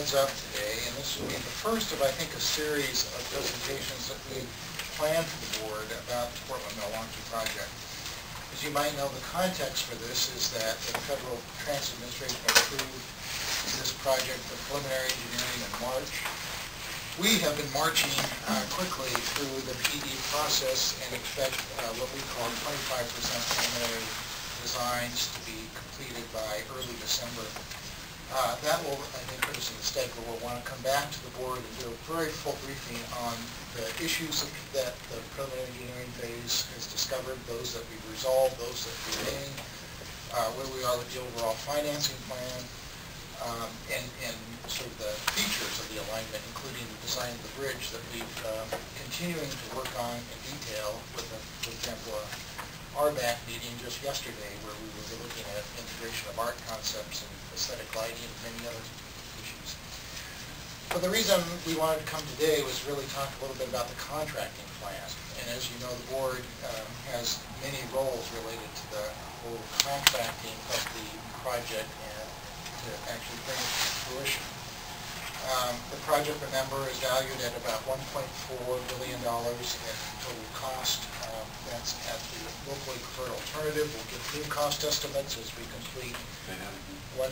heads up today, and this will be the first of, I think, a series of presentations that we planned for the board about the Portland-Milwaukie project. As you might know, the context for this is that the Federal Transit Administration approved this project for preliminary engineering in March. We have been marching quickly through the PD process and expect what we call 25% preliminary designs to be completed by early December. That will, I think, put us in the state where we'll want to come back to the board and do a very full briefing on the issues that the preliminary engineering phase has discovered, those that we've resolved, those that remain, where we are with the overall financing plan, and sort of the features of the alignment, including the design of the bridge that we've continuing to work on in detail with, for example, RBAC meeting just yesterday where we were looking at integration of art concepts and aesthetic lighting and many other issues. But the reason we wanted to come today was really talk a little bit about the contracting plan. And as you know, the board has many roles related to the whole contracting of the project and to actually bring it to fruition. The project, remember, is valued at about $1.4 billion in total cost. That's at the locally preferred alternative. We'll get new cost estimates as we complete $1.4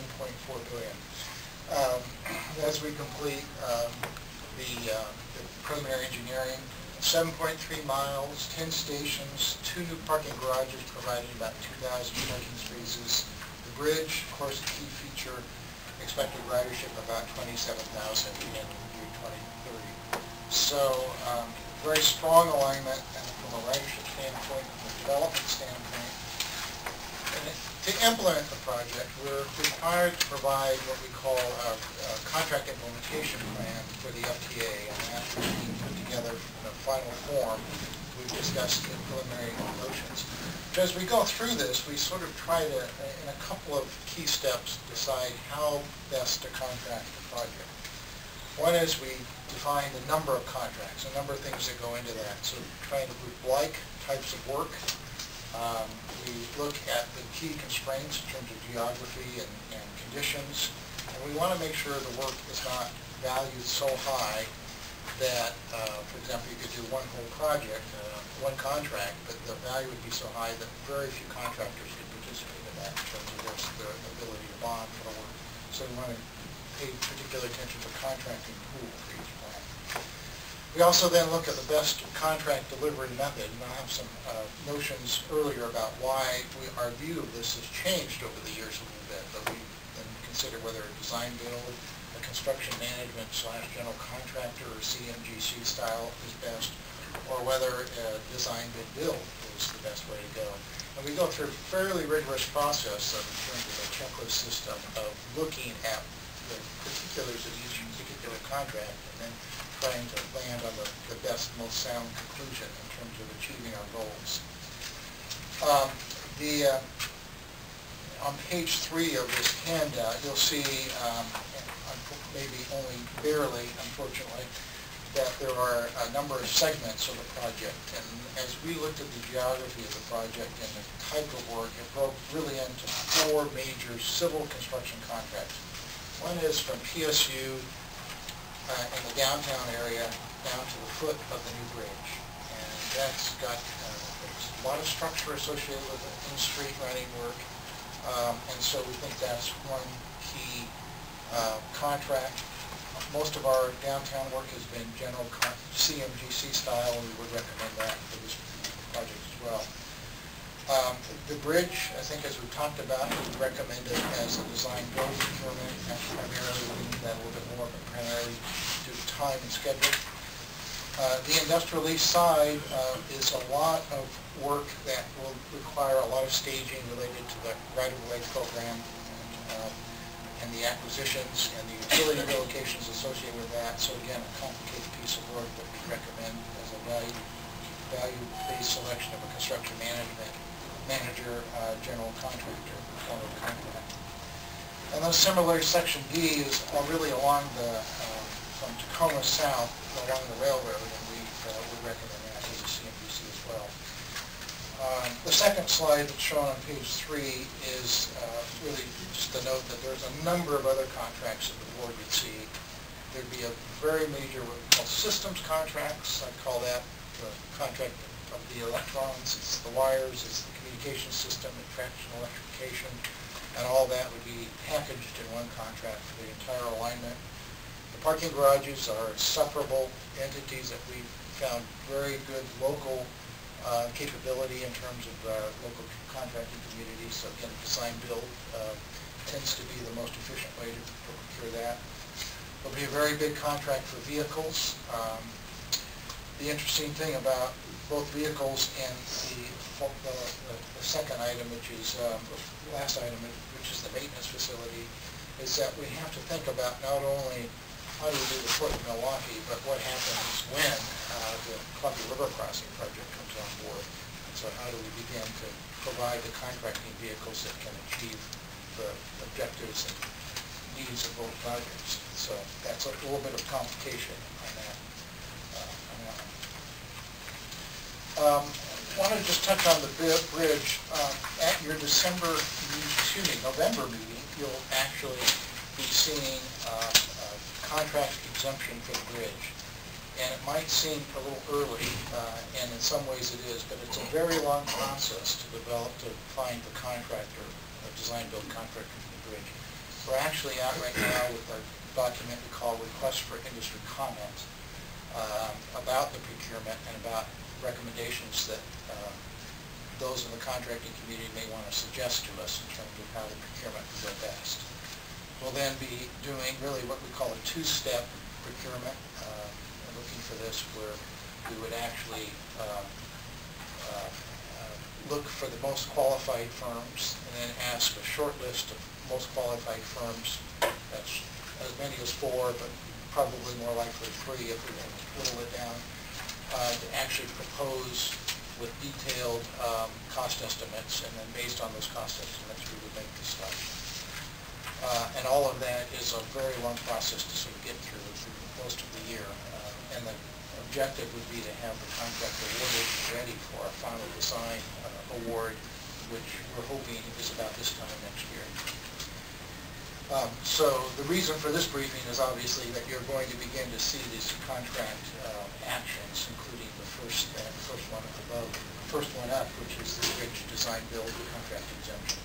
billion. As we complete the preliminary engineering, 7.3 miles, 10 stations, 2 new parking garages providing about 2,000 parking spaces. The bridge, of course, a key feature, expected ridership about 27,000 in year 2030. So very strong alignment from a ridership standpoint, from a development standpoint. And to implement the project, we're required to provide what we call a contract implementation plan for the FTA, and that's being put together in a final form. We've discussed in preliminary motions. But as we go through this, we sort of try to, in a couple of key steps, decide how best to contract the project. One is we define the number of contracts, a number of things that go into that. So trying to group like types of work. We look at the key constraints in terms of geography and conditions. And we want to make sure the work is not valued so high that, for example, you could do one whole project, one contract, but the value would be so high that very few contractors could participate in that in terms of their ability to bond for the work. So we want to pay particular attention to the contracting pool for each plan. We also then look at the best contract delivery method, and I have some notions earlier about why our view of this has changed over the years a little bit, but we then consider whether a design build, a construction management / general contractor or CMGC style is best, or whether a design bid build is the best way to go. And we go through a fairly rigorous process in terms of a checklist system of looking at the particulars of each particular contract and then trying to land on the best, most sound conclusion in terms of achieving our goals. On page 3 of this handout, you'll see, maybe only barely, unfortunately, that there are a number of segments of the project. And as we looked at the geography of the project and the type of work, it broke really into 4 major civil construction contracts. One is from PSU in the downtown area down to the foot of the new bridge. And that's got there's a lot of structure associated with it, in-street running work. And so we think that's one key contract. Most of our downtown work has been general CMGC style, and we would recommend that for this project as well. The bridge, I think as we've talked about, we recommend it as a design build procurement, and primarily we need that a little bit more, but primarily due to time and schedule. The industrial lease side is a lot of work that will require a lot of staging related to the right-of-way program and the acquisitions and the utility relocations associated with that. So again, a complicated piece of work that we recommend as a value-based selection of a construction manager, general contractor, form of contract. And then similarly, section D is really along the from Tacoma south along the railroad, and we would recommend that as a CMBC as well. The second slide that's shown on page 3 is really just to note that there's a number of other contracts that the board would see. There'd be a very major what we call systems contracts. I call that the contract of the electrons, it's the wires, it's the communication system, the traction electrification, and all that would be packaged in one contract for the entire alignment. The parking garages are separable entities that we've found very good local capability in terms of local contracting communities. So again, design build tends to be the most efficient way to procure that. There'll be a very big contract for vehicles. The interesting thing about both vehicles and the second item, which is the last item, which is the maintenance facility, is that we have to think about not only how do we do the Portland-Milwaukie, but what happens when the Columbia River Crossing project comes on board. And so how do we begin to provide the contracting vehicles that can achieve the objectives and needs of both projects. So that's a little bit of complication on that. I want to just touch on the bridge. At your November meeting, you'll actually be seeing contract exemption for the bridge. And it might seem a little early, and in some ways it is, but it's a very long process to find the contractor, a design-build contractor for the bridge. We're actually out right now with a document we call Request for Industry Comment about the procurement and about recommendations that those in the contracting community may want to suggest to us in terms of how the procurement would go best. We'll then be doing really what we call a two-step procurement, looking for this where we would actually look for the most qualified firms and then ask a short list of most qualified firms. That's as many as 4, but probably more likely 3 if we can whittle it down, to actually propose with detailed cost estimates, and then based on those cost estimates we would make the study. And all of that is a very long process to sort of get through most of the year. And the objective would be to have the contract awarded and ready for a final design award, which we're hoping is about this time next year. So the reason for this briefing is obviously that you're going to begin to see these contract actions, including the first one above, the first one up, which is the bridge design build contract exemption.